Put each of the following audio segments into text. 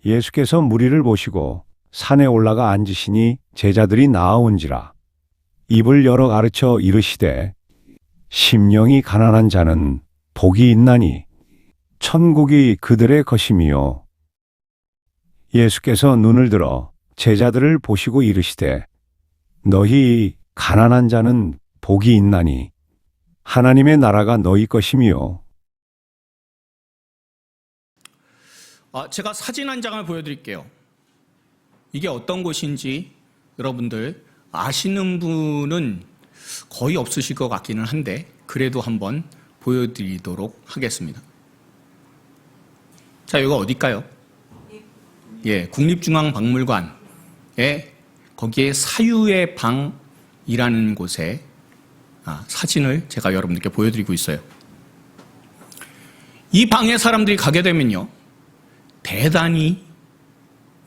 예수께서 무리를 보시고 산에 올라가 앉으시니 제자들이 나아온지라. 입을 열어 가르쳐 이르시되 심령이 가난한 자는 복이 있나니 천국이 그들의 것임이요. 예수께서 눈을 들어 제자들을 보시고 이르시되 너희 가난한 자는 복이 있나니 하나님의 나라가 너희 것임이요. 제가 사진 한 장을 보여드릴게요. 이게 어떤 곳인지 여러분들 아시는 분은 거의 없으실 것 같기는 한데 그래도 한번 보여드리도록 하겠습니다. 자, 여기가 어딜까요? 예, 국립중앙박물관에 거기에 사유의 방이라는 곳에 사진을 제가 여러분들께 보여드리고 있어요. 이 방에 사람들이 가게 되면요, 대단히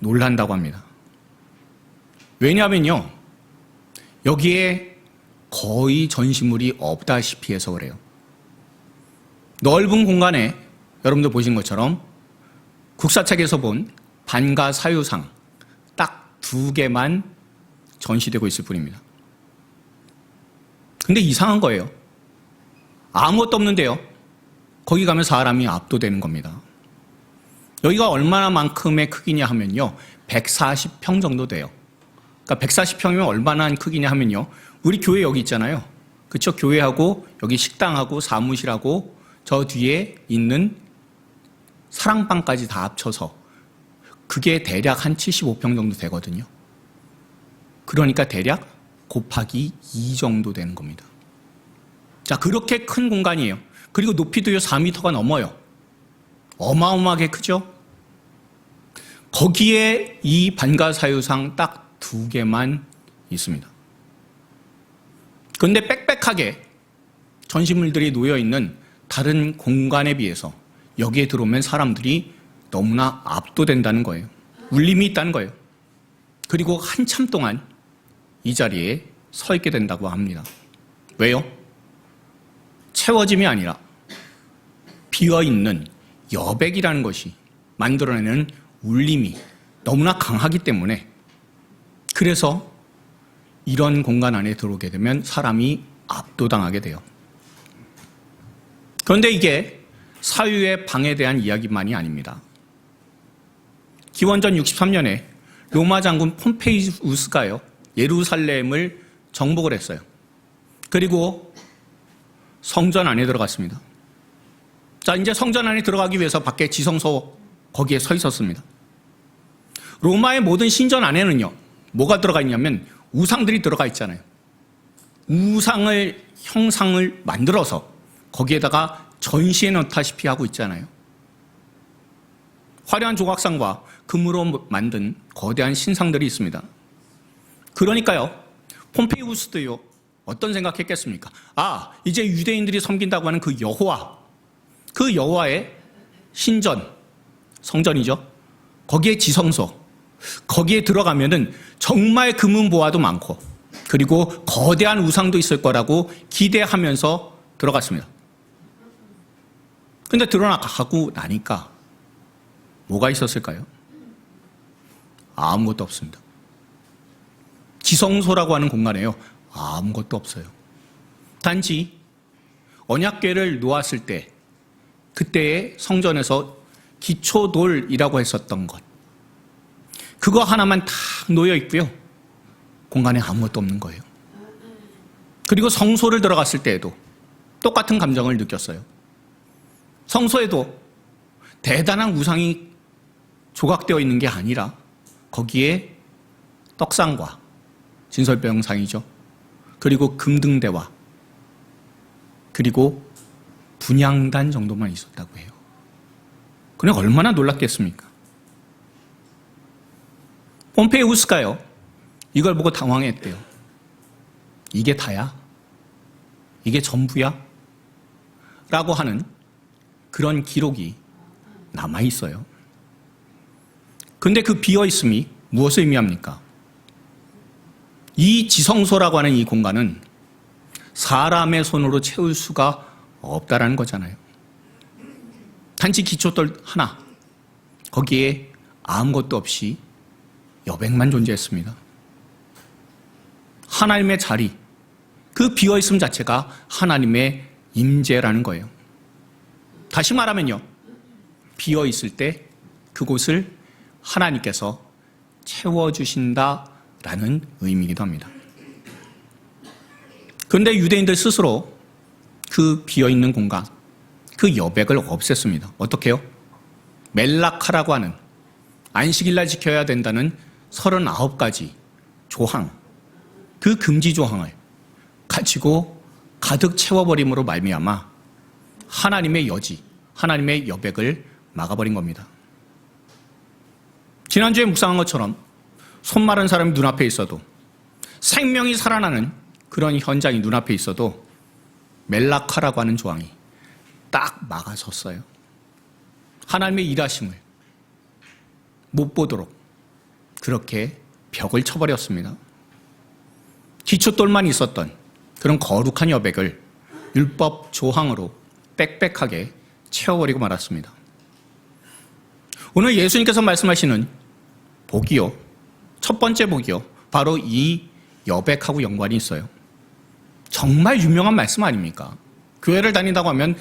놀란다고 합니다. 왜냐하면요, 여기에 거의 전시물이 없다시피 해서 그래요. 넓은 공간에 여러분들 보신 것처럼 국사책에서 본 반과 사유상 딱 2개만 전시되고 있을 뿐입니다. 근데 이상한 거예요. 아무것도 없는데요, 거기 가면 사람이 압도되는 겁니다. 여기가 얼마나 만큼의 크기냐 하면요, 140평 정도 돼요. 그러니까 140평이면 얼마나 크기냐 하면요, 우리 교회 여기 있잖아요. 그쵸? 교회하고 여기 식당하고 사무실하고 저 뒤에 있는 사랑방까지 다 합쳐서 그게 대략 한 75평 정도 되거든요. 그러니까 대략 곱하기 2 정도 되는 겁니다. 자, 그렇게 큰 공간이에요. 그리고 높이도요 4m가 넘어요. 어마어마하게 크죠? 거기에 이 반가사유상 딱 2개만 있습니다. 그런데 빽빽하게 전시물들이 놓여있는 다른 공간에 비해서 여기에 들어오면 사람들이 너무나 압도된다는 거예요. 울림이 있다는 거예요. 그리고 한참 동안 이 자리에 서 있게 된다고 합니다. 왜요? 채워짐이 아니라 비어있는 여백이라는 것이 만들어내는 울림이 너무나 강하기 때문에, 그래서 이런 공간 안에 들어오게 되면 사람이 압도당하게 돼요. 그런데 이게 사유의 방에 대한 이야기만이 아닙니다. 기원전 63년에 로마 장군 폼페이우스가요, 예루살렘을 정복을 했어요. 그리고 성전 안에 들어갔습니다. 자, 이제 성전 안에 들어가기 위해서 밖에 지성소 거기에 서 있었습니다. 로마의 모든 신전 안에는요, 뭐가 들어가 있냐면 우상들이 들어가 있잖아요. 우상을, 형상을 만들어서 거기에다가 전시해 놓다시피 하고 있잖아요. 화려한 조각상과 금으로 만든 거대한 신상들이 있습니다. 그러니까요, 폼페이우스도요, 어떤 생각했겠습니까? 이제 유대인들이 섬긴다고 하는 그 여호와, 그 여호와의 신전, 성전이죠. 거기에 지성소, 거기에 들어가면은 정말 금은보화도 많고 그리고 거대한 우상도 있을 거라고 기대하면서 들어갔습니다. 근데 들어가고 나니까 뭐가 있었을까요? 아무것도 없습니다. 지성소라고 하는 공간에요, 아무것도 없어요. 단지 언약궤를 놓았을 때 그때의 성전에서 기초돌이라고 했었던 것, 그거 하나만 탁 놓여 있고요, 공간에 아무것도 없는 거예요. 그리고 성소를 들어갔을 때에도 똑같은 감정을 느꼈어요. 성소에도 대단한 우상이 조각되어 있는 게 아니라 거기에 떡상과 진설병상이죠, 그리고 금등대와 그리고 분향단 정도만 있었다고 해요. 그냥 얼마나 놀랐겠습니까? 폼페이우스가요, 이걸 보고 당황했대요. 이게 다야? 이게 전부야? 라고 하는 그런 기록이 남아있어요. 근데 그 비어있음이 무엇을 의미합니까? 이 지성소라고 하는 이 공간은 사람의 손으로 채울 수가 없다라는 거잖아요. 단지 기초돌 하나, 거기에 아무것도 없이 여백만 존재했습니다. 하나님의 자리, 그 비어있음 자체가 하나님의 임재라는 거예요. 다시 말하면요, 비어있을 때 그곳을 하나님께서 채워주신다라는 의미이기도 합니다. 그런데 유대인들 스스로 그 비어있는 공간, 그 여백을 없앴습니다. 어떻게 해요? 멜라카라고 하는 안식일날 지켜야 된다는 39가지 조항, 그 금지 조항을 가지고 가득 채워버림으로 말미암아 하나님의 여지, 하나님의 여백을 막아버린 겁니다. 지난주에 묵상한 것처럼 손 마른 사람이 눈앞에 있어도, 생명이 살아나는 그런 현장이 눈앞에 있어도 멜라카라고 하는 조항이 딱 막아섰어요. 하나님의 일하심을 못 보도록 그렇게 벽을 쳐버렸습니다. 기초돌만 있었던 그런 거룩한 여백을 율법 조항으로 빽빽하게 채워버리고 말았습니다. 오늘 예수님께서 말씀하시는 복이요, 첫 번째 복이요, 바로 이 여백하고 연관이 있어요. 정말 유명한 말씀 아닙니까? 교회를 다닌다고 하면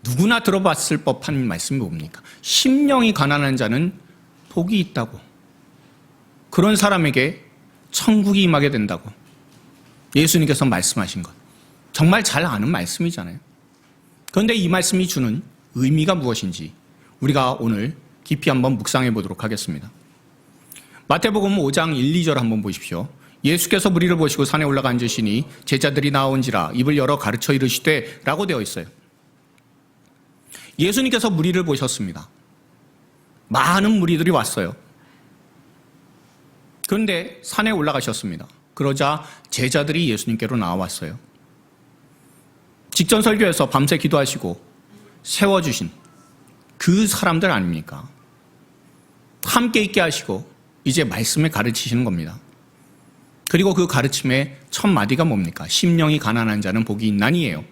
누구나 들어봤을 법한 말씀이 뭡니까? 심령이 가난한 자는 복이 있다고, 그런 사람에게 천국이 임하게 된다고 예수님께서 말씀하신 것, 정말 잘 아는 말씀이잖아요. 그런데 이 말씀이 주는 의미가 무엇인지 우리가 오늘 깊이 한번 묵상해 보도록 하겠습니다. 마태복음 5장 1, 2절 한번 보십시오. 예수께서 무리를 보시고 산에 올라가 앉으시니 제자들이 나온지라 입을 열어 가르쳐 이르시되 라고 되어 있어요. 예수님께서 무리를 보셨습니다. 많은 무리들이 왔어요. 그런데 산에 올라가셨습니다. 그러자 제자들이 예수님께로 나와왔어요. 직전 설교에서 밤새 기도하시고 세워주신 그 사람들 아닙니까? 함께 있게 하시고 이제 말씀을 가르치시는 겁니다. 그리고 그 가르침의 첫 마디가 뭡니까? 심령이 가난한 자는 복이 있나니예요.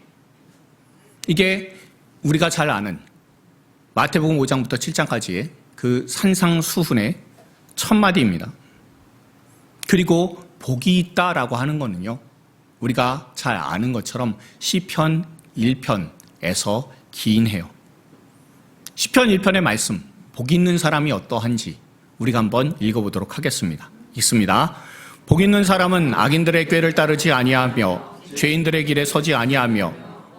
이게 우리가 잘 아는 마태복음 5장부터 7장까지의 그 산상수훈의 첫 마디입니다. 그리고 복이 있다라고 하는 거는요, 우리가 잘 아는 것처럼 시편 1편에서 기인해요. 시편 1편의 말씀, 복 있는 사람이 어떠한지 우리가 한번 읽어보도록 하겠습니다. 읽습니다. 복 있는 사람은 악인들의 꾀를 따르지 아니하며 죄인들의 길에 서지 아니하며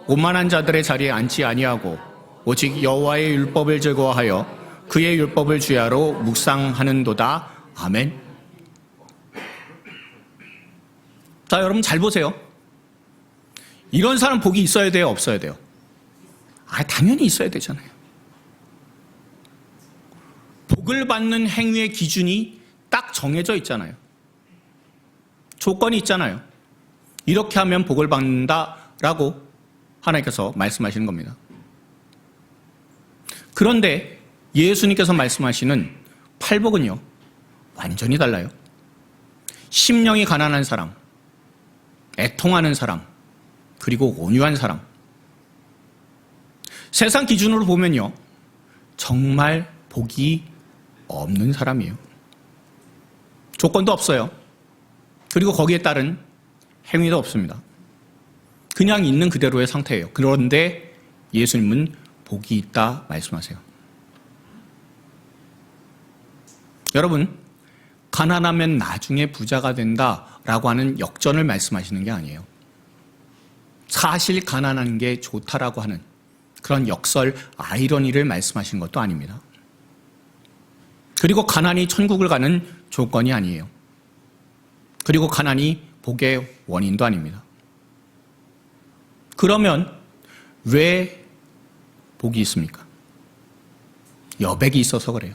오만한 자들의 자리에 앉지 아니하고 오직 여호와의 율법을 즐거워하여 그의 율법을 주야로 묵상하는도다. 아멘. 자, 여러분 잘 보세요. 이런 사람 복이 있어야 돼요, 없어야 돼요? 당연히 있어야 되잖아요. 복을 받는 행위의 기준이 딱 정해져 있잖아요. 조건이 있잖아요. 이렇게 하면 복을 받는다라고 하나님께서 말씀하시는 겁니다. 그런데 예수님께서 말씀하시는 팔복은요, 완전히 달라요. 심령이 가난한 사람, 애통하는 사람, 그리고 온유한 사람. 세상 기준으로 보면요, 정말 복이 없는 사람이에요. 조건도 없어요. 그리고 거기에 따른 행위도 없습니다. 그냥 있는 그대로의 상태예요. 그런데 예수님은 복이 있다 말씀하세요. 여러분, 가난하면 나중에 부자가 된다라고 하는 역전을 말씀하시는 게 아니에요. 사실 가난한 게 좋다라고 하는 그런 역설, 아이러니를 말씀하신 것도 아닙니다. 그리고 가난이 천국을 가는 조건이 아니에요. 그리고 가난이 복의 원인도 아닙니다. 그러면 왜 복이 있습니까? 여백이 있어서 그래요.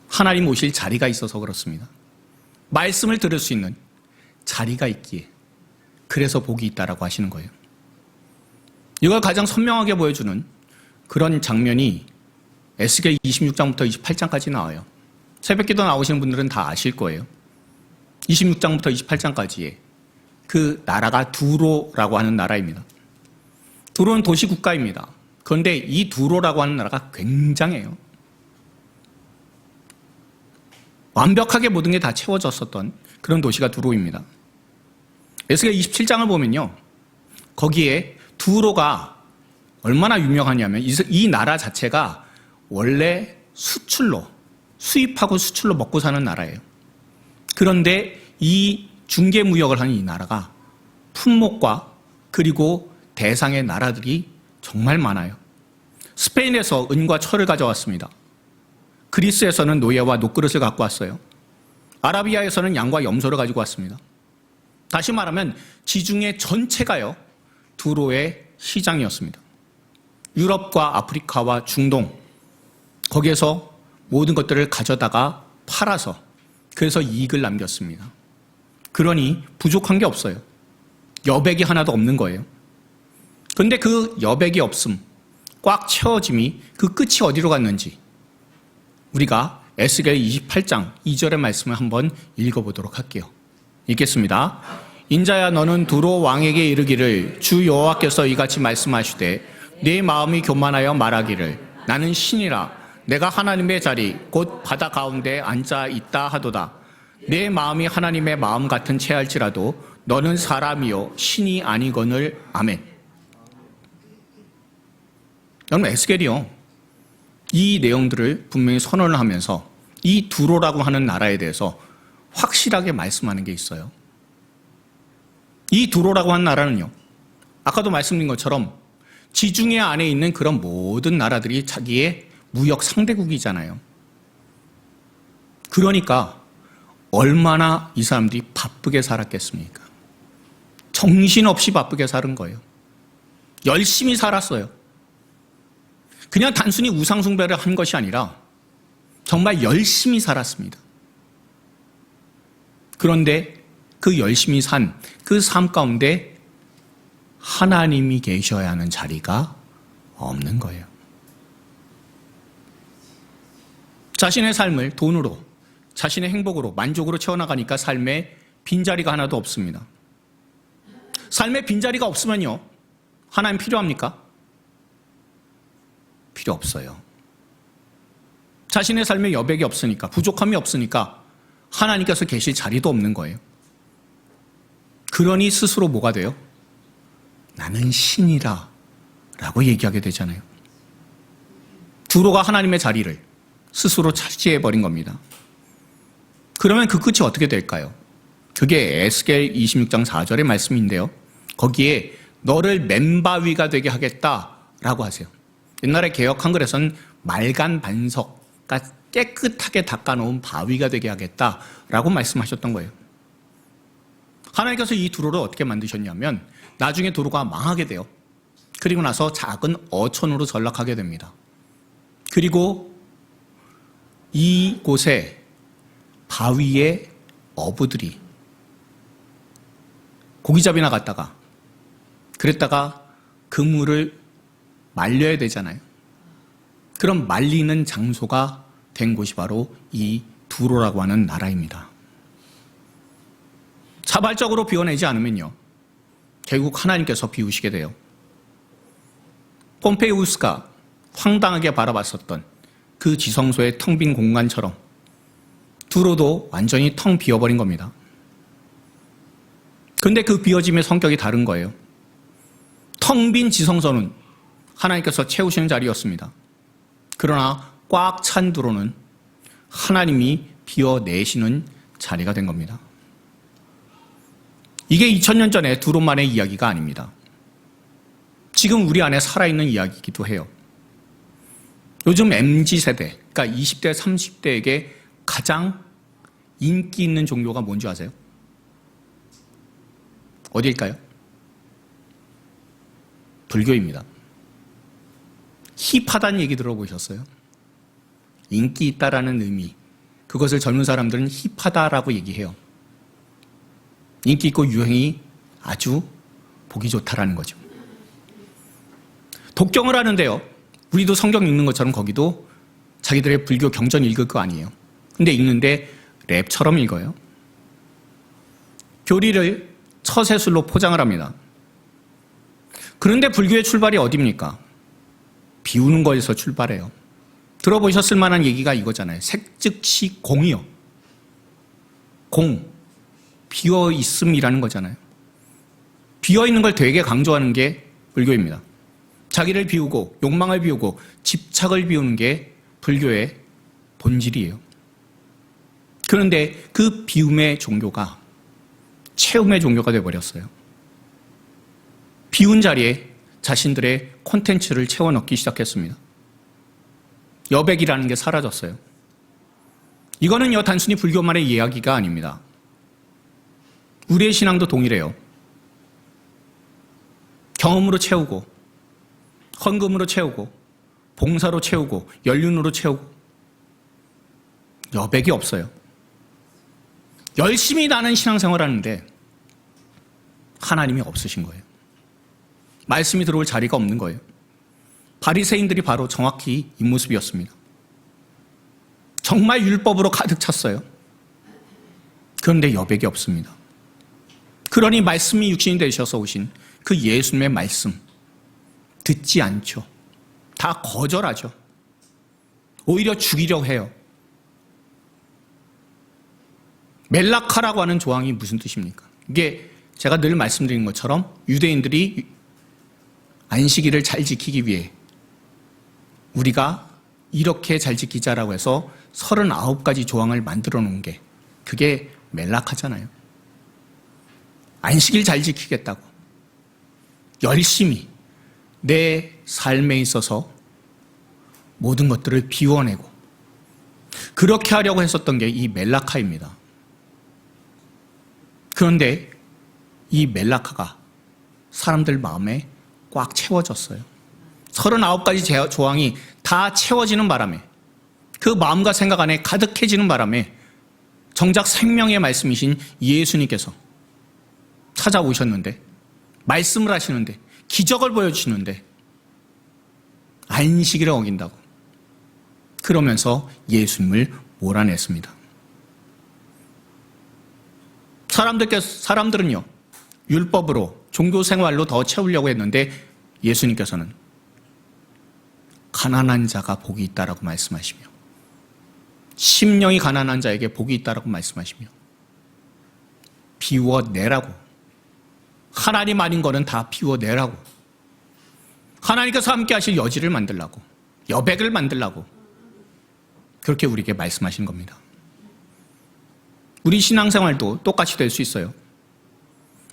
하나님 오실 자리가 있어서 그렇습니다. 말씀을 들을 수 있는 자리가 있기에 그래서 복이 있다라고 하시는 거예요. 이걸 가장 선명하게 보여주는 그런 장면이 에스겔 26장부터 28장까지 나와요. 새벽기도 나오시는 분들은 다 아실 거예요. 26장부터 28장까지의 그 나라가 두로라고 하는 나라입니다. 두로는 도시 국가입니다. 그런데 이 두로라고 하는 나라가 굉장해요. 완벽하게 모든 게 다 채워졌었던 그런 도시가 두로입니다. 에스겔 27장을 보면요. 거기에 두로가 얼마나 유명하냐면 이 나라 자체가 원래 수입하고 수출로 먹고 사는 나라예요. 그런데 이 중개무역을 하는 이 나라가 품목과 그리고 대상의 나라들이 정말 많아요. 스페인에서 은과 철을 가져왔습니다. 그리스에서는 노예와 녹그릇을 갖고 왔어요. 아라비아에서는 양과 염소를 가지고 왔습니다. 다시 말하면 지중해 전체가요, 두로의 시장이었습니다. 유럽과 아프리카와 중동, 거기에서 모든 것들을 가져다가 팔아서 그래서 이익을 남겼습니다. 그러니 부족한 게 없어요. 여백이 하나도 없는 거예요. 그런데 그 여백이 없음, 꽉 채워짐이 그 끝이 어디로 갔는지 우리가 에스겔 28장 2절의 말씀을 한번 읽어보도록 할게요. 읽겠습니다. 인자야 너는 두로 왕에게 이르기를 주 여호와께서 이같이 말씀하시되 네 마음이 교만하여 말하기를 나는 신이라 내가 하나님의 자리 곧 바다 가운데 앉아 있다 하도다. 내 마음이 하나님의 마음 같은 채할지라도 너는 사람이요 신이 아니거늘. 아멘. 여러분 에스겔이요 이 내용들을 분명히 선언을 하면서 이 두로라고 하는 나라에 대해서 확실하게 말씀하는 게 있어요. 이 두로라고 하는 나라는요, 아까도 말씀드린 것처럼 지중해 안에 있는 그런 모든 나라들이 자기의 무역 상대국이잖아요. 그러니까 얼마나 이 사람들이 바쁘게 살았겠습니까? 정신없이 바쁘게 사는 거예요. 열심히 살았어요. 그냥 단순히 우상숭배를 한 것이 아니라 정말 열심히 살았습니다. 그런데 그 열심히 산 그 삶 가운데 하나님이 계셔야 하는 자리가 없는 거예요. 자신의 삶을 돈으로, 자신의 행복으로, 만족으로 채워나가니까 삶에 빈자리가 하나도 없습니다. 삶에 빈자리가 없으면요, 하나님 필요합니까? 필요 없어요. 자신의 삶에 여백이 없으니까, 부족함이 없으니까 하나님께서 계실 자리도 없는 거예요. 그러니 스스로 뭐가 돼요? 나는 신이라 라고 얘기하게 되잖아요. 두로가 하나님의 자리를 스스로 차지해버린 겁니다. 그러면 그 끝이 어떻게 될까요? 그게 에스겔 26장 4절의 말씀인데요. 거기에 너를 맨바위가 되게 하겠다라고 하세요. 옛날에 개역 한글에서는 맑은 반석, 그러니까 깨끗하게 닦아놓은 바위가 되게 하겠다라고 말씀하셨던 거예요. 하나님께서 이 두로를 어떻게 만드셨냐면 나중에 두로가 망하게 돼요. 그리고 나서 작은 어촌으로 전락하게 됩니다. 그리고 이곳에 바위에 어부들이 고기잡이나 갔다가 그랬다가 그물을 말려야 되잖아요. 그럼 말리는 장소가 된 곳이 바로 이 두로라고 하는 나라입니다. 자발적으로 비워내지 않으면요, 결국 하나님께서 비우시게 돼요. 폼페이우스가 황당하게 바라봤었던 그 지성소의 텅 빈 공간처럼 두로도 완전히 텅 비어버린 겁니다. 그런데 그 비어짐의 성격이 다른 거예요. 텅 빈 지성소는 하나님께서 채우시는 자리였습니다. 그러나 꽉 찬 두로는 하나님이 비워내시는 자리가 된 겁니다. 이게 2000년 전에 두로만의 이야기가 아닙니다. 지금 우리 안에 살아있는 이야기이기도 해요. 요즘 MZ세대, 그러니까 20대, 30대에게 가장 인기 있는 종교가 뭔지 아세요? 어디일까요? 불교입니다. 힙하다는 얘기 들어보셨어요? 인기 있다라는 의미, 그것을 젊은 사람들은 힙하다라고 얘기해요. 인기 있고 유행이 아주 보기 좋다라는 거죠. 독경을 하는데요, 우리도 성경 읽는 것처럼 거기도 자기들의 불교 경전 읽을 거 아니에요. 근데 읽는데 랩처럼 읽어요. 교리를 처세술로 포장을 합니다. 그런데 불교의 출발이 어디입니까? 비우는 거에서 출발해요. 들어보셨을 만한 얘기가 이거잖아요. 색즉시 공이요. 비어 있음이라는 거잖아요. 비어 있는 걸 되게 강조하는 게 불교입니다. 자기를 비우고 욕망을 비우고 집착을 비우는 게 불교의 본질이에요. 그런데 그 비움의 종교가 채움의 종교가 되어버렸어요. 비운 자리에 자신들의 콘텐츠를 채워 넣기 시작했습니다. 여백이라는 게 사라졌어요. 이거는요, 단순히 불교만의 이야기가 아닙니다. 우리의 신앙도 동일해요. 경험으로 채우고, 헌금으로 채우고, 봉사로 채우고, 연륜으로 채우고, 여백이 없어요. 열심히 나는 신앙생활 하는데 하나님이 없으신 거예요. 말씀이 들어올 자리가 없는 거예요. 바리새인들이 바로 정확히 이 모습이었습니다. 정말 율법으로 가득 찼어요. 그런데 여백이 없습니다. 그러니 말씀이 육신이 되셔서 오신 그 예수님의 말씀 듣지 않죠. 다 거절하죠. 오히려 죽이려고 해요. 멜라카라고 하는 조항이 무슨 뜻입니까? 이게 제가 늘 말씀드린 것처럼 유대인들이 안식일을 잘 지키기 위해 우리가 이렇게 잘 지키자라고 해서 39가지 조항을 만들어 놓은 게 그게 멜라카잖아요. 안식일 잘 지키겠다고 열심히 내 삶에 있어서 모든 것들을 비워내고 그렇게 하려고 했었던 게 이 멜라카입니다. 그런데 이 멜라카가 사람들 마음에 꽉 채워졌어요. 39가지 조항이 다 채워지는 바람에 그 마음과 생각 안에 가득해지는 바람에 정작 생명의 말씀이신 예수님께서 찾아오셨는데 말씀을 하시는데 기적을 보여주시는데 안식일을 어긴다고 그러면서 예수님을 몰아냈습니다. 사람들은요 율법으로 종교생활로 더 채우려고 했는데 예수님께서는 가난한 자가 복이 있다라고 말씀하시며 심령이 가난한 자에게 복이 있다라고 말씀하시며 비워내라고 하나님 아닌 거는 다 비워내라고 하나님께서 함께 하실 여지를 만들라고 여백을 만들라고 그렇게 우리에게 말씀하신 겁니다. 우리 신앙생활도 똑같이 될 수 있어요.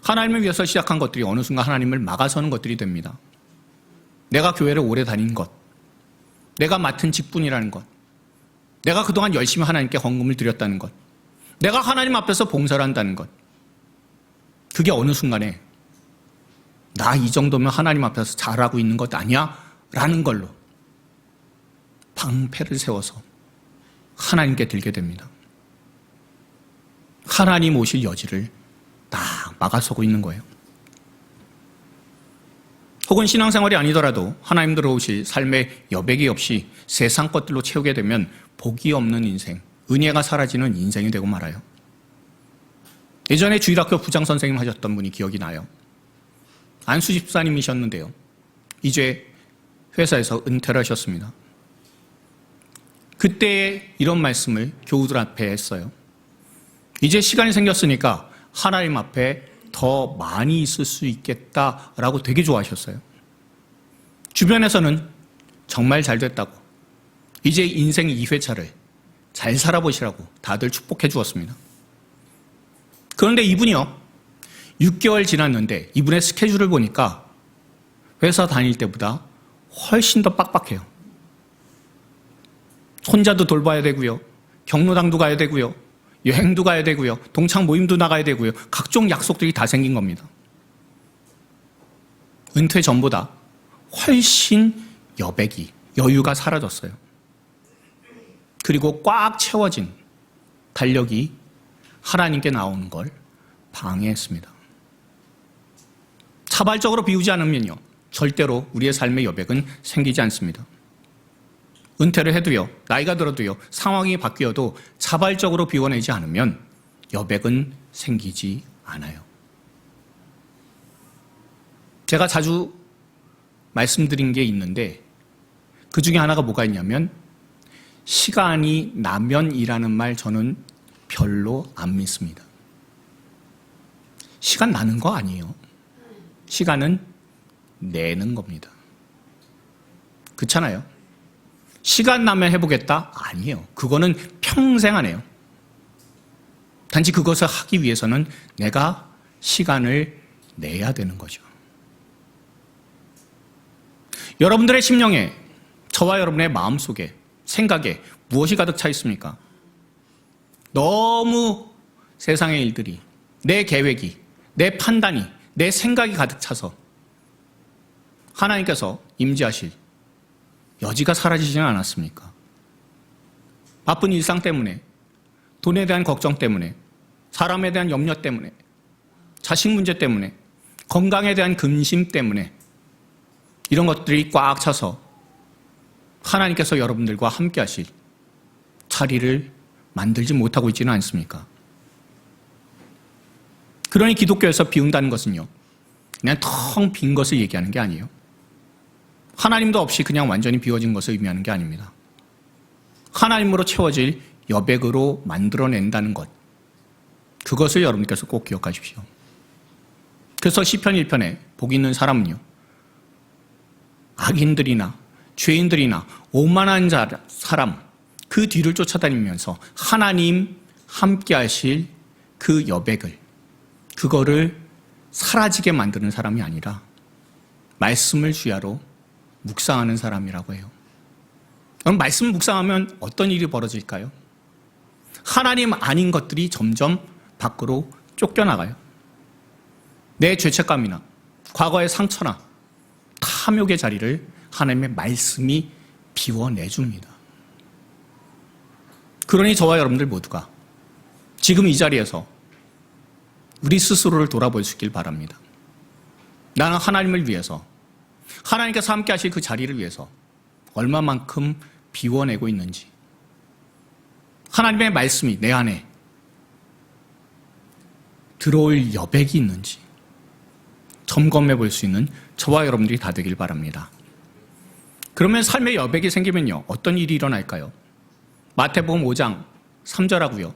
하나님을 위해서 시작한 것들이 어느 순간 하나님을 막아서는 것들이 됩니다. 내가 교회를 오래 다닌 것, 내가 맡은 직분이라는 것, 내가 그동안 열심히 하나님께 헌금을 드렸다는 것, 내가 하나님 앞에서 봉사를 한다는 것, 그게 어느 순간에 나 이 정도면 하나님 앞에서 잘하고 있는 것 아니야? 라는 걸로 방패를 세워서 하나님께 들게 됩니다. 하나님 오실 여지를 다 막아서고 있는 거예요. 혹은 신앙생활이 아니더라도 하나님 들어오실 삶의 여백이 없이 세상 것들로 채우게 되면 복이 없는 인생, 은혜가 사라지는 인생이 되고 말아요. 예전에 주일학교 부장선생님 하셨던 분이 기억이 나요. 안수 집사님이셨는데요. 이제 회사에서 은퇴를 하셨습니다. 그때 이런 말씀을 교우들 앞에 했어요. 이제 시간이 생겼으니까 하나님 앞에 더 많이 있을 수 있겠다라고 되게 좋아하셨어요. 주변에서는 정말 잘 됐다고 이제 인생 2회차를 잘 살아보시라고 다들 축복해 주었습니다. 그런데 이분이요 6개월 지났는데 이분의 스케줄을 보니까 회사 다닐 때보다 훨씬 더 빡빡해요. 혼자도 돌봐야 되고요. 경로당도 가야 되고요. 여행도 가야 되고요. 동창 모임도 나가야 되고요. 각종 약속들이 다 생긴 겁니다. 은퇴 전보다 훨씬 여유가 사라졌어요. 그리고 꽉 채워진 달력이 하나님께 나오는 걸 방해했습니다. 자발적으로 비우지 않으면요. 절대로 우리의 삶의 여백은 생기지 않습니다. 은퇴를 해도요, 나이가 들어도요, 상황이 바뀌어도 자발적으로 비워내지 않으면 여백은 생기지 않아요. 제가 자주 말씀드린 게 있는데 그 중에 하나가 뭐가 있냐면 시간이 나면이라는 말 저는 별로 안 믿습니다. 시간 나는 거 아니에요. 시간은 내는 겁니다. 그렇잖아요. 시간 나면 해보겠다? 아니에요. 그거는 평생 안 해요. 단지 그것을 하기 위해서는 내가 시간을 내야 되는 거죠. 여러분들의 심령에, 저와 여러분의 마음속에, 생각에 무엇이 가득 차 있습니까? 너무 세상의 일들이, 내 계획이, 내 판단이, 내 생각이 가득 차서 하나님께서 임재하실 여지가 사라지지는 않았습니까? 바쁜 일상 때문에, 돈에 대한 걱정 때문에, 사람에 대한 염려 때문에, 자식 문제 때문에, 건강에 대한 근심 때문에 이런 것들이 꽉 차서 하나님께서 여러분들과 함께 하실 자리를 만들지 못하고 있지는 않습니까? 그러니 기독교에서 비운다는 것은요, 그냥 텅 빈 것을 얘기하는 게 아니에요. 하나님도 없이 그냥 완전히 비워진 것을 의미하는 게 아닙니다. 하나님으로 채워질 여백으로 만들어낸다는 것, 그것을 여러분께서 꼭 기억하십시오. 그래서 시편 1편에 복 있는 사람은요, 악인들이나 죄인들이나 오만한 사람, 그 뒤를 쫓아다니면서 하나님 함께 하실 그 여백을, 그거를 사라지게 만드는 사람이 아니라 말씀을 주야로 묵상하는 사람이라고 해요. 그럼 말씀 묵상하면 어떤 일이 벌어질까요? 하나님 아닌 것들이 점점 밖으로 쫓겨나가요. 내 죄책감이나 과거의 상처나 탐욕의 자리를 하나님의 말씀이 비워내줍니다. 그러니 저와 여러분들 모두가 지금 이 자리에서 우리 스스로를 돌아볼 수 있길 바랍니다. 나는 하나님을 위해서, 하나님께서 함께 하실 그 자리를 위해서 얼마만큼 비워내고 있는지, 하나님의 말씀이 내 안에 들어올 여백이 있는지 점검해 볼 수 있는 저와 여러분들이 다 되길 바랍니다. 그러면 삶의 여백이 생기면요, 어떤 일이 일어날까요? 마태복음 5장 3절하고요,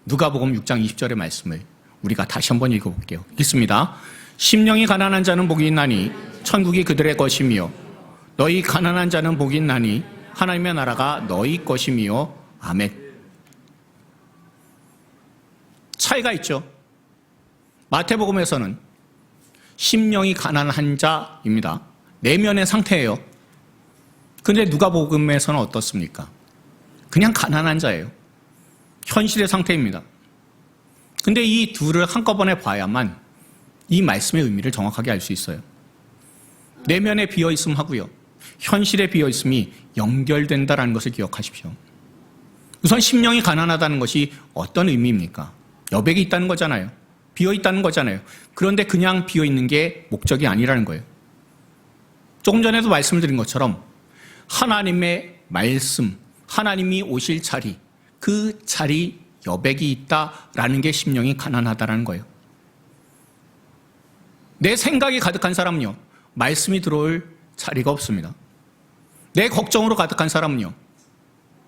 누가복음 6장 20절의 말씀을 우리가 다시 한번 읽어볼게요. 읽습니다. 심령이 가난한 자는 복이 있나니 천국이 그들의 것이며 너희 가난한 자는 복이 있나니 하나님의 나라가 너희 것이며. 아멘. 차이가 있죠. 마태복음에서는 심령이 가난한 자입니다. 내면의 상태예요. 그런데 누가복음에서는 어떻습니까? 그냥 가난한 자예요. 현실의 상태입니다. 근데 이 둘을 한꺼번에 봐야만 이 말씀의 의미를 정확하게 알 수 있어요. 내면에 비어있음 하고요, 현실에 비어있음이 연결된다는 것을 기억하십시오. 우선 심령이 가난하다는 것이 어떤 의미입니까? 여백이 있다는 거잖아요. 비어있다는 거잖아요. 그런데 그냥 비어있는 게 목적이 아니라는 거예요. 조금 전에도 말씀드린 것처럼 하나님의 말씀, 하나님이 오실 자리, 그 자리 여백이 있다라는 게 심령이 가난하다라는 거예요. 내 생각이 가득한 사람은요, 말씀이 들어올 자리가 없습니다. 내 걱정으로 가득한 사람은요,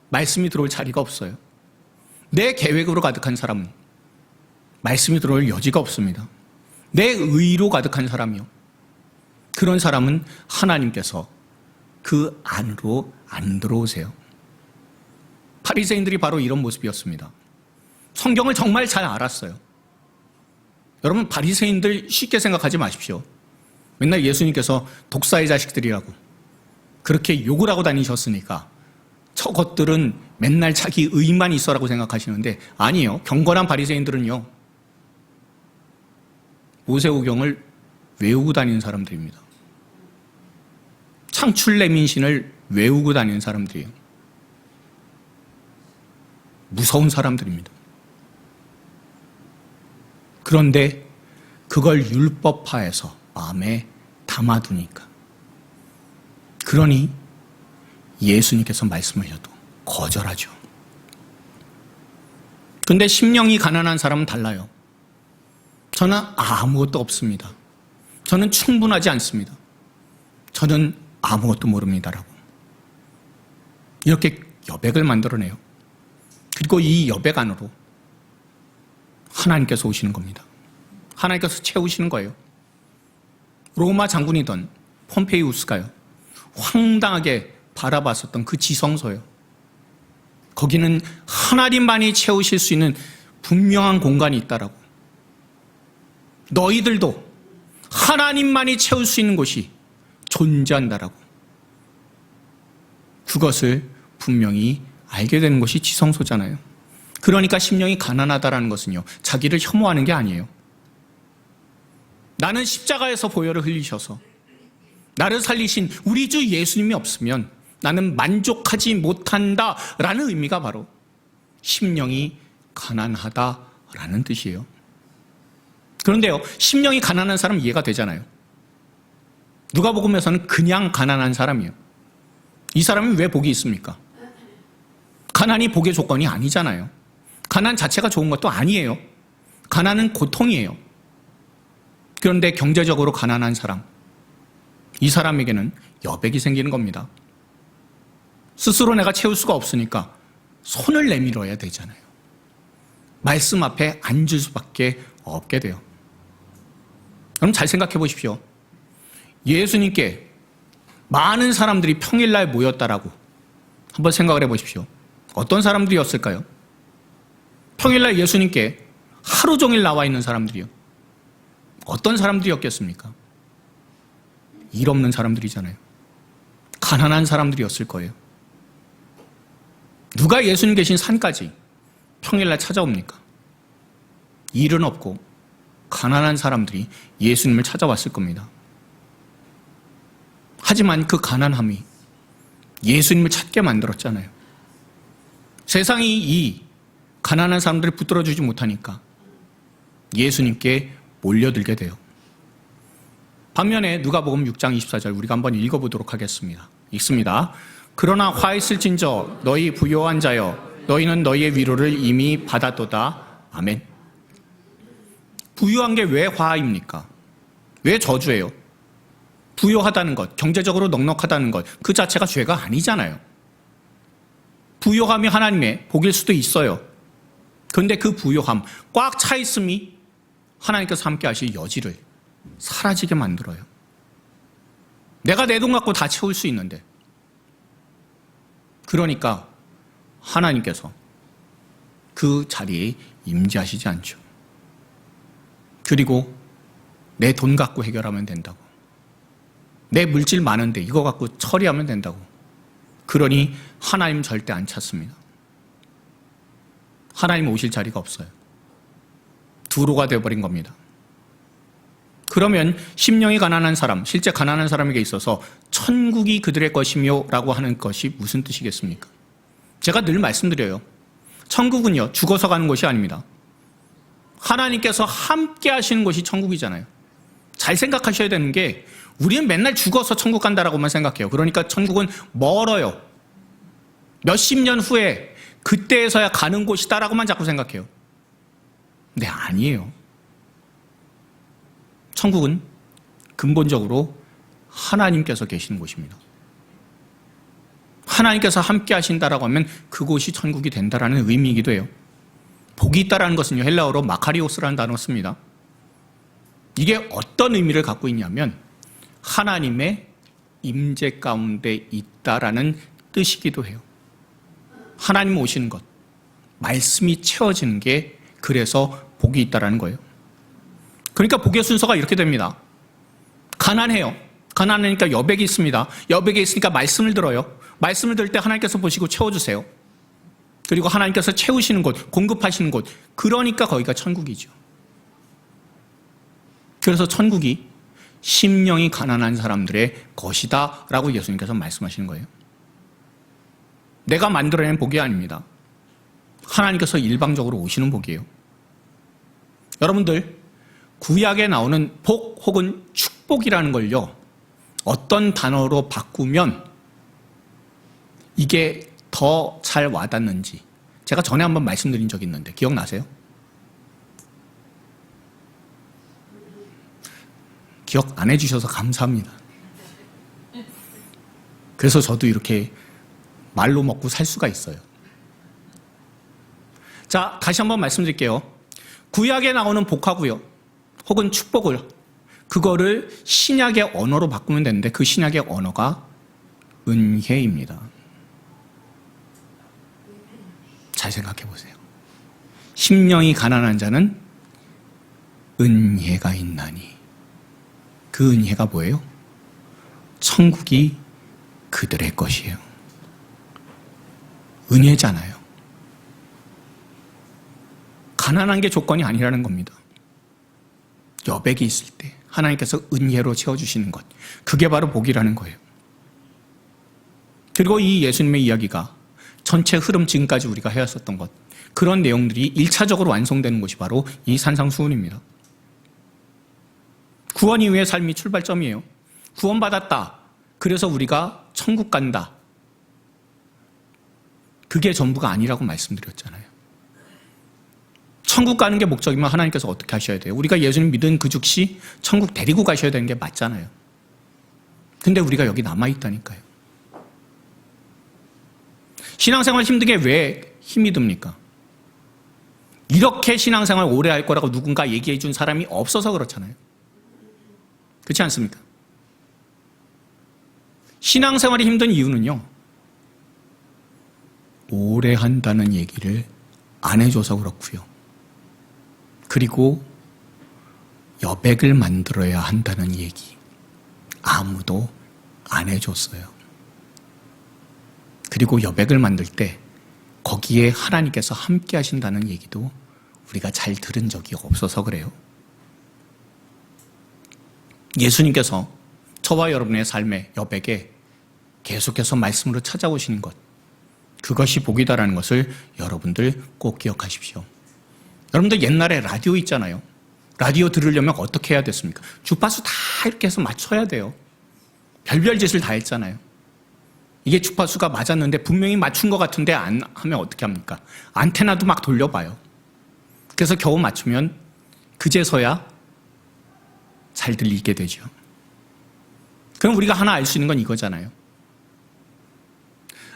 말씀이 들어올 자리가 없어요. 내 계획으로 가득한 사람은 말씀이 들어올 여지가 없습니다. 내 의로 가득한 사람이요, 그런 사람은 하나님께서 그 안으로 안 들어오세요. 바리새인들이 바로 이런 모습이었습니다. 성경을 정말 잘 알았어요. 여러분, 바리새인들 쉽게 생각하지 마십시오. 맨날 예수님께서 독사의 자식들이라고 그렇게 욕을 하고 다니셨으니까 저것들은 맨날 자기 의만 있어라고 생각하시는데, 아니에요. 경건한 바리새인들은요, 모세오경을 외우고 다니는 사람들입니다. 창출레민신을 외우고 다니는 사람들이에요. 무서운 사람들입니다. 그런데 그걸 율법화해서 마음에 담아두니까, 그러니 예수님께서 말씀하셔도 거절하죠. 그런데 심령이 가난한 사람은 달라요. 저는 아무것도 없습니다. 저는 충분하지 않습니다. 저는 아무것도 모릅니다라고 이렇게 여백을 만들어내요. 그리고 이 여백 안으로 하나님께서 오시는 겁니다. 하나님께서 채우시는 거예요. 로마 장군이던 폼페이우스가요, 황당하게 바라봤었던 그 지성소요, 거기는 하나님만이 채우실 수 있는 분명한 공간이 있다라고, 너희들도 하나님만이 채울 수 있는 곳이 존재한다라고, 그것을 분명히 알게 되는 것이 지성소잖아요. 그러니까 심령이 가난하다라는 것은요, 자기를 혐오하는 게 아니에요. 나는 십자가에서 보혈을 흘리셔서 나를 살리신 우리 주 예수님이 없으면 나는 만족하지 못한다라는 의미가 바로 심령이 가난하다라는 뜻이에요. 그런데요, 심령이 가난한 사람 이해가 되잖아요. 누가복음에서는 그냥 가난한 사람이에요. 이 사람이 왜 복이 있습니까? 가난이 복의 조건이 아니잖아요. 가난 자체가 좋은 것도 아니에요. 가난은 고통이에요. 그런데 경제적으로 가난한 사람, 이 사람에게는 여백이 생기는 겁니다. 스스로 내가 채울 수가 없으니까 손을 내밀어야 되잖아요. 말씀 앞에 앉을 수밖에 없게 돼요. 그럼 잘 생각해 보십시오. 예수님께 많은 사람들이 평일날 모였다라고 한번 생각을 해 보십시오. 어떤 사람들이었을까요? 평일날 예수님께 하루 종일 나와 있는 사람들이요, 어떤 사람들이었겠습니까? 일 없는 사람들이잖아요. 가난한 사람들이었을 거예요. 누가 예수님 계신 산까지 평일날 찾아옵니까? 일은 없고 가난한 사람들이 예수님을 찾아왔을 겁니다. 하지만 그 가난함이 예수님을 찾게 만들었잖아요. 세상이 이 가난한 사람들을 붙들어주지 못하니까 예수님께 몰려들게 돼요. 반면에 누가복음 6장 24절 우리가 한번 읽어보도록 하겠습니다. 읽습니다. 그러나 화 있을진저 너희 부요한 자여, 너희는 너희의 위로를 이미 받았도다. 아멘. 부유한 게 왜 화입니까? 왜 저주예요? 부유하다는 것, 경제적으로 넉넉하다는 것, 그 자체가 죄가 아니잖아요. 부유함이 하나님의 복일 수도 있어요. 그런데 그 부유함, 꽉 차 있음이 하나님께서 함께 하실 여지를 사라지게 만들어요. 내가 내 돈 갖고 다 채울 수 있는데, 그러니까 하나님께서 그 자리에 임재하시지 않죠. 그리고 내 돈 갖고 해결하면 된다고, 내 물질 많은데 이거 갖고 처리하면 된다고, 그러니 하나님 절대 안 찾습니다. 하나님 오실 자리가 없어요. 두로가 되어버린 겁니다. 그러면 심령이 가난한 사람, 실제 가난한 사람에게 있어서 천국이 그들의 것이며 라고 하는 것이 무슨 뜻이겠습니까? 제가 늘 말씀드려요. 천국은요, 죽어서 가는 곳이 아닙니다. 하나님께서 함께 하시는 곳이 천국이잖아요. 잘 생각하셔야 되는 게, 우리는 맨날 죽어서 천국 간다라고만 생각해요. 그러니까 천국은 멀어요. 몇십 년 후에 그때에서야 가는 곳이다라고만 자꾸 생각해요. 근데 아니에요. 천국은 근본적으로 하나님께서 계시는 곳입니다. 하나님께서 함께 하신다라고 하면 그곳이 천국이 된다라는 의미이기도 해요. 복이 있다라는 것은요, 헬라어로 마카리오스라는 단어를 씁니다. 이게 어떤 의미를 갖고 있냐면 하나님의 임재 가운데 있다라는 뜻이기도 해요. 하나님 오시는 것, 말씀이 채워지는 게 그래서 복이 있다라는 거예요. 그러니까 복의 순서가 이렇게 됩니다. 가난해요. 가난하니까 여백이 있습니다. 여백이 있으니까 말씀을 들어요. 말씀을 들을 때 하나님께서 보시고 채워주세요. 그리고 하나님께서 채우시는 곳, 공급하시는 곳, 그러니까 거기가 천국이죠. 그래서 천국이 심령이 가난한 사람들의 것이다 라고 예수님께서 말씀하시는 거예요. 내가 만들어낸 복이 아닙니다. 하나님께서 일방적으로 오시는 복이에요. 여러분들, 구약에 나오는 복 혹은 축복이라는 걸요, 어떤 단어로 바꾸면 이게 더 잘 와닿는지 제가 전에 한번 말씀드린 적이 있는데 기억나세요? 기억 안 해주셔서 감사합니다. 그래서 저도 이렇게 말로 먹고 살 수가 있어요. 자, 다시 한번 말씀드릴게요. 구약에 나오는 복하고요. 혹은 축복을 그거를 신약의 언어로 바꾸면 되는데 그 신약의 언어가 은혜입니다. 잘 생각해 보세요. 심령이 가난한 자는 은혜가 있나니. 그 은혜가 뭐예요? 천국이 그들의 것이에요. 은혜잖아요. 가난한 게 조건이 아니라는 겁니다. 여백이 있을 때 하나님께서 은혜로 채워주시는 것, 그게 바로 복이라는 거예요. 그리고 이 예수님의 이야기가 전체 흐름 지금까지 우리가 해왔었던 것, 그런 내용들이 1차적으로 완성되는 것이 바로 이 산상수훈입니다. 구원 이후의 삶이 출발점이에요. 구원받았다. 그래서 우리가 천국 간다. 그게 전부가 아니라고 말씀드렸잖아요. 천국 가는 게 목적이면 하나님께서 어떻게 하셔야 돼요? 우리가 예수님 믿은 그 즉시 천국 데리고 가셔야 되는 게 맞잖아요. 근데 우리가 여기 남아있다니까요. 신앙생활 힘들게 왜 힘이 듭니까? 이렇게 신앙생활 오래 할 거라고 누군가 얘기해 준 사람이 없어서 그렇잖아요. 그렇지 않습니까? 신앙생활이 힘든 이유는요, 오래 한다는 얘기를 안 해줘서 그렇고요. 그리고 여백을 만들어야 한다는 얘기 아무도 안 해줬어요. 그리고 여백을 만들 때 거기에 하나님께서 함께 하신다는 얘기도 우리가 잘 들은 적이 없어서 그래요. 예수님께서 저와 여러분의 삶의 여백에 계속해서 말씀으로 찾아오시는 것, 그것이 복이다라는 것을 여러분들 꼭 기억하십시오. 여러분들 옛날에 라디오 있잖아요. 라디오 들으려면 어떻게 해야 됐습니까? 주파수 다 이렇게 해서 맞춰야 돼요. 별별 짓을 다 했잖아요. 이게 주파수가 맞았는데 분명히 맞춘 것 같은데 안 하면 어떻게 합니까? 안테나도 막 돌려봐요. 그래서 겨우 맞추면 그제서야 잘 들리게 되죠. 그럼 우리가 하나 알 수 있는 건 이거잖아요.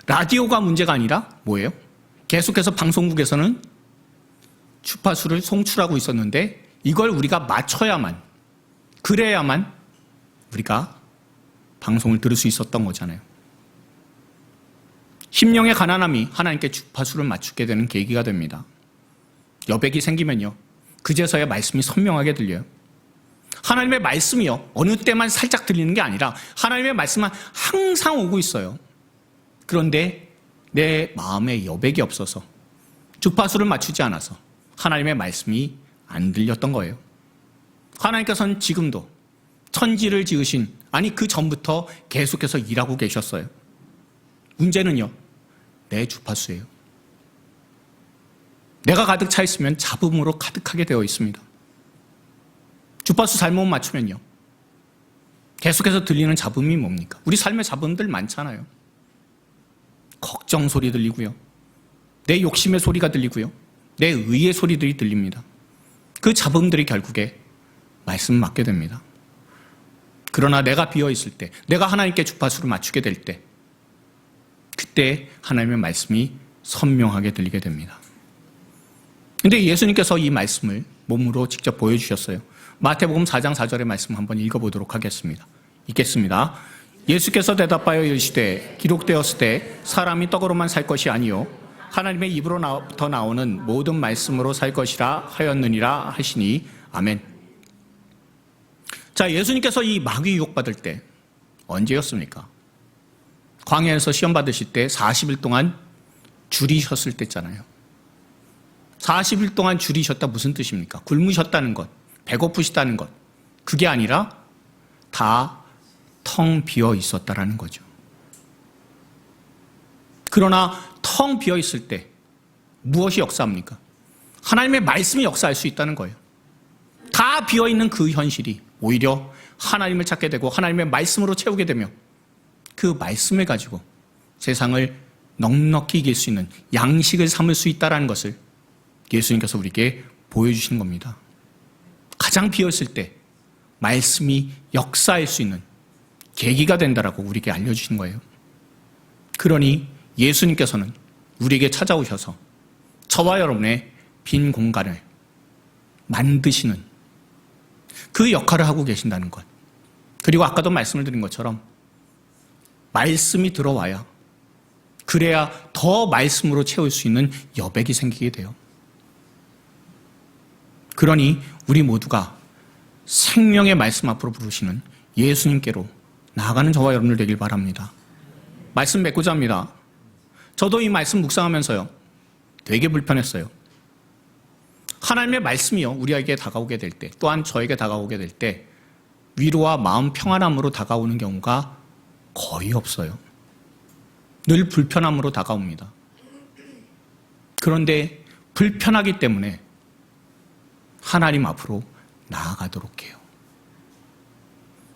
라디오가 문제가 아니라 뭐예요? 계속해서 방송국에서는 주파수를 송출하고 있었는데 이걸 우리가 맞춰야만, 그래야만 우리가 방송을 들을 수 있었던 거잖아요. 심령의 가난함이 하나님께 주파수를 맞추게 되는 계기가 됩니다. 여백이 생기면요, 그제서야 말씀이 선명하게 들려요. 하나님의 말씀이요, 어느 때만 살짝 들리는 게 아니라 하나님의 말씀은 항상 오고 있어요. 그런데 내 마음에 여백이 없어서 주파수를 맞추지 않아서 하나님의 말씀이 안 들렸던 거예요. 하나님께서는 지금도 천지를 지으신, 아니 그 전부터 계속해서 일하고 계셨어요. 문제는요, 내 주파수예요. 내가 가득 차 있으면 잡음으로 가득하게 되어 있습니다. 주파수 잘못 맞추면요, 계속해서 들리는 잡음이 뭡니까? 우리 삶의 잡음들 많잖아요. 걱정 소리 들리고요, 내 욕심의 소리가 들리고요, 내 의의 소리들이 들립니다. 그 잡음들이 결국에 말씀 맞게 됩니다. 그러나 내가 비어있을 때, 내가 하나님께 주파수를 맞추게 될 때, 그때 하나님의 말씀이 선명하게 들리게 됩니다. 그런데 예수님께서 이 말씀을 몸으로 직접 보여주셨어요. 마태복음 4장 4절의 말씀 한번 읽어보도록 하겠습니다. 읽겠습니다. 예수께서 대답하여 이르시되 기록되었을 때 사람이 떡으로만 살 것이 아니요 하나님의 입으로부터 나오는 모든 말씀으로 살 것이라 하였느니라 하시니 아멘. 자, 예수님께서 이 마귀 유혹받을 때 언제였습니까? 광야에서 시험 받으실 때 40일 동안 줄이셨을 때잖아요. 40일 동안 줄이셨다 무슨 뜻입니까? 굶으셨다는 것, 배고프시다는 것, 그게 아니라 다 텅 비어 있었다라는 거죠. 그러나 텅 비어 있을 때 무엇이 역사합니까? 하나님의 말씀이 역사할 수 있다는 거예요. 다 비어 있는 그 현실이 오히려 하나님을 찾게 되고 하나님의 말씀으로 채우게 되며 그 말씀을 가지고 세상을 넉넉히 이길 수 있는 양식을 삼을 수 있다는 것을 예수님께서 우리에게 보여주신 겁니다. 가장 비어있을 때 말씀이 역사할 수 있는 계기가 된다라고 우리에게 알려주신 거예요. 그러니 예수님께서는 우리에게 찾아오셔서 저와 여러분의 빈 공간을 만드시는 그 역할을 하고 계신다는 것. 그리고 아까도 말씀을 드린 것처럼 말씀이 들어와야, 그래야 더 말씀으로 채울 수 있는 여백이 생기게 돼요. 그러니 우리 모두가 생명의 말씀 앞으로 부르시는 예수님께로 나아가는 저와 여러분들 되길 바랍니다. 말씀 맺고자 합니다. 저도 이 말씀 묵상하면서요, 되게 불편했어요. 하나님의 말씀이요, 우리에게 다가오게 될 때, 또한 저에게 다가오게 될 때 위로와 마음 평안함으로 다가오는 경우가 거의 없어요. 늘 불편함으로 다가옵니다. 그런데 불편하기 때문에 하나님 앞으로 나아가도록 해요.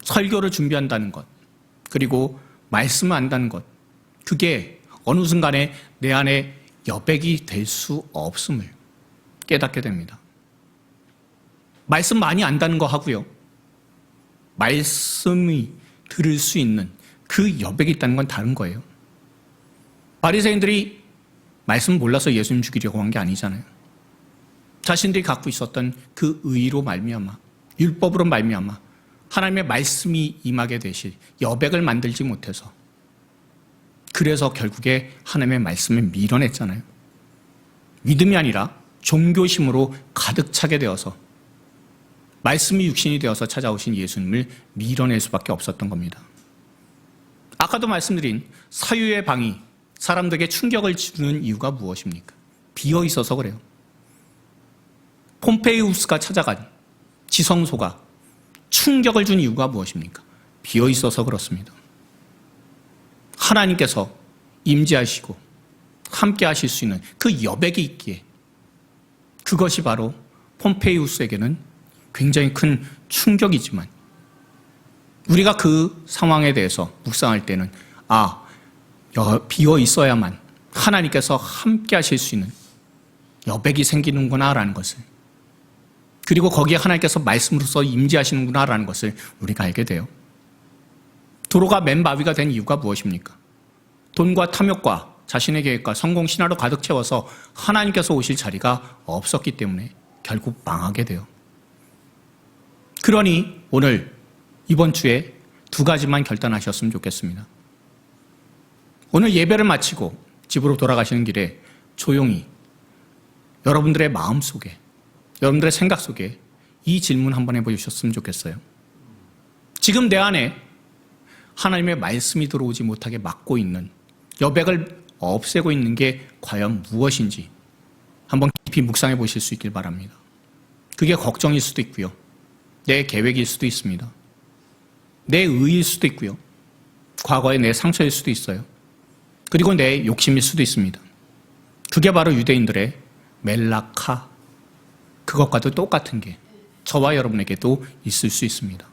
설교를 준비한다는 것, 그리고 말씀을 안다는 것, 그게 어느 순간에 내 안에 여백이 될 수 없음을 깨닫게 됩니다. 말씀 많이 안다는 거 하고요, 말씀이 들을 수 있는 그 여백이 있다는 건 다른 거예요. 바리새인들이 말씀 몰라서 예수님 죽이려고 한 게 아니잖아요. 자신들이 갖고 있었던 그 의로 말미암아, 율법으로 말미암아 하나님의 말씀이 임하게 되실 여백을 만들지 못해서, 그래서 결국에 하나님의 말씀을 밀어냈잖아요. 믿음이 아니라 종교심으로 가득 차게 되어서 말씀이 육신이 되어서 찾아오신 예수님을 밀어낼 수밖에 없었던 겁니다. 아까도 말씀드린 사유의 방이 사람들에게 충격을 주는 이유가 무엇입니까? 비어 있어서 그래요. 폼페이우스가 찾아간 지성소가 충격을 준 이유가 무엇입니까? 비어 있어서 그렇습니다. 하나님께서 임재하시고 함께 하실 수 있는 그 여백이 있기에, 그것이 바로 폼페이우스에게는 굉장히 큰 충격이지만, 우리가 그 상황에 대해서 묵상할 때는 비어 있어야만 하나님께서 함께 하실 수 있는 여백이 생기는구나라는 것을, 그리고 거기에 하나님께서 말씀으로서 임재하시는구나라는 것을 우리가 알게 돼요. 도로가 맨바위가 된 이유가 무엇입니까? 돈과 탐욕과 자신의 계획과 성공 신화로 가득 채워서 하나님께서 오실 자리가 없었기 때문에 결국 망하게 돼요. 그러니 오늘 이번 주에 두 가지만 결단하셨으면 좋겠습니다. 오늘 예배를 마치고 집으로 돌아가시는 길에 조용히 여러분들의 마음 속에, 여러분들의 생각 속에 이 질문 한번 해보셨으면 좋겠어요. 지금 내 안에 하나님의 말씀이 들어오지 못하게 막고 있는, 여백을 없애고 있는 게 과연 무엇인지 한번 깊이 묵상해 보실 수 있길 바랍니다. 그게 걱정일 수도 있고요, 내 계획일 수도 있습니다. 내 의일 수도 있고요, 과거의 내 상처일 수도 있어요. 그리고 내 욕심일 수도 있습니다. 그게 바로 유대인들의 멜라카, 그것과도 똑같은 게 저와 여러분에게도 있을 수 있습니다.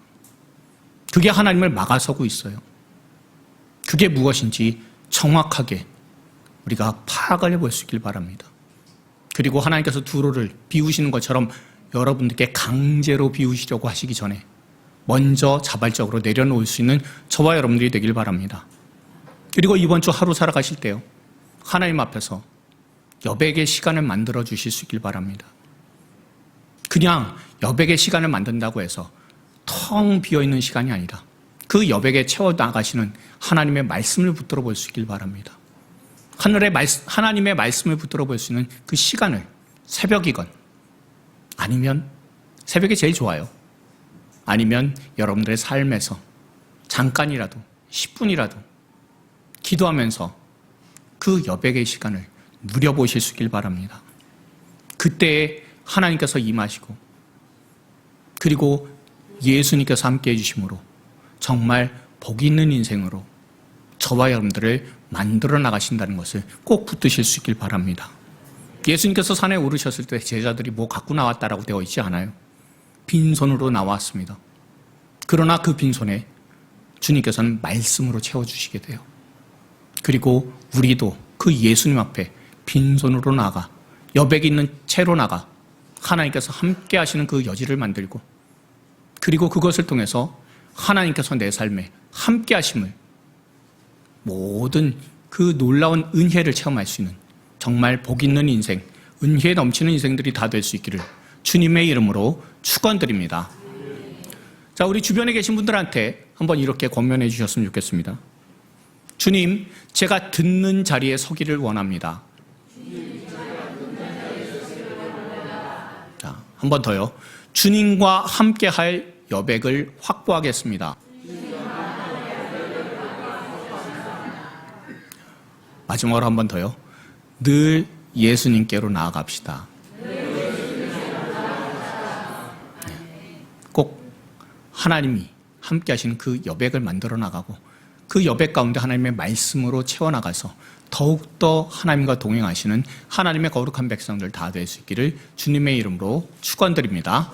그게 하나님을 막아서고 있어요. 그게 무엇인지 정확하게 우리가 파악을 해볼 수 있길 바랍니다. 그리고 하나님께서 두로를 비우시는 것처럼 여러분들께 강제로 비우시려고 하시기 전에 먼저 자발적으로 내려놓을 수 있는 저와 여러분들이 되길 바랍니다. 그리고 이번 주 하루 살아가실 때요, 하나님 앞에서 여백의 시간을 만들어 주실 수 있길 바랍니다. 그냥 여백의 시간을 만든다고 해서 텅 비어있는 시간이 아니라 그 여백에 채워나가시는 하나님의 말씀을 붙들어 볼 수 있길 바랍니다. 하나님의 말씀을 붙들어 볼 수 있는 그 시간을, 새벽이건 아니면 새벽이 제일 좋아요, 아니면 여러분들의 삶에서 잠깐이라도 10분이라도 기도하면서 그 여백의 시간을 누려보실 수 있길 바랍니다. 그때에 하나님께서 임하시고, 그리고 예수님께서 함께 해주심으로 정말 복 있는 인생으로 저와 여러분들을 만들어 나가신다는 것을 꼭 붙드실 수 있길 바랍니다. 예수님께서 산에 오르셨을 때 제자들이 뭐 갖고 나왔다라고 되어 있지 않아요. 빈손으로 나왔습니다. 그러나 그 빈손에 주님께서는 말씀으로 채워주시게 돼요. 그리고 우리도 그 예수님 앞에 빈손으로 나가, 여백이 있는 채로 나가 하나님께서 함께 하시는 그 여지를 만들고, 그리고 그것을 통해서 하나님께서 내 삶에 함께 하심을, 모든 그 놀라운 은혜를 체험할 수 있는 정말 복 있는 인생, 은혜에 넘치는 인생들이 다 될 수 있기를 주님의 이름으로 축원드립니다. 자, 우리 주변에 계신 분들한테 한번 이렇게 권면해 주셨으면 좋겠습니다. 주님, 제가 듣는 자리에 서기를 원합니다. 자, 한 번 더요. 주님과 함께할 여백을 확보하겠습니다. 마지막으로 한 번 더요. 늘 예수님께로 나아갑시다. 꼭 하나님이 함께 하시는 그 여백을 만들어 나가고 그 여백 가운데 하나님의 말씀으로 채워나가서 더욱더 하나님과 동행하시는 하나님의 거룩한 백성들 다 될 수 있기를 주님의 이름으로 축원드립니다.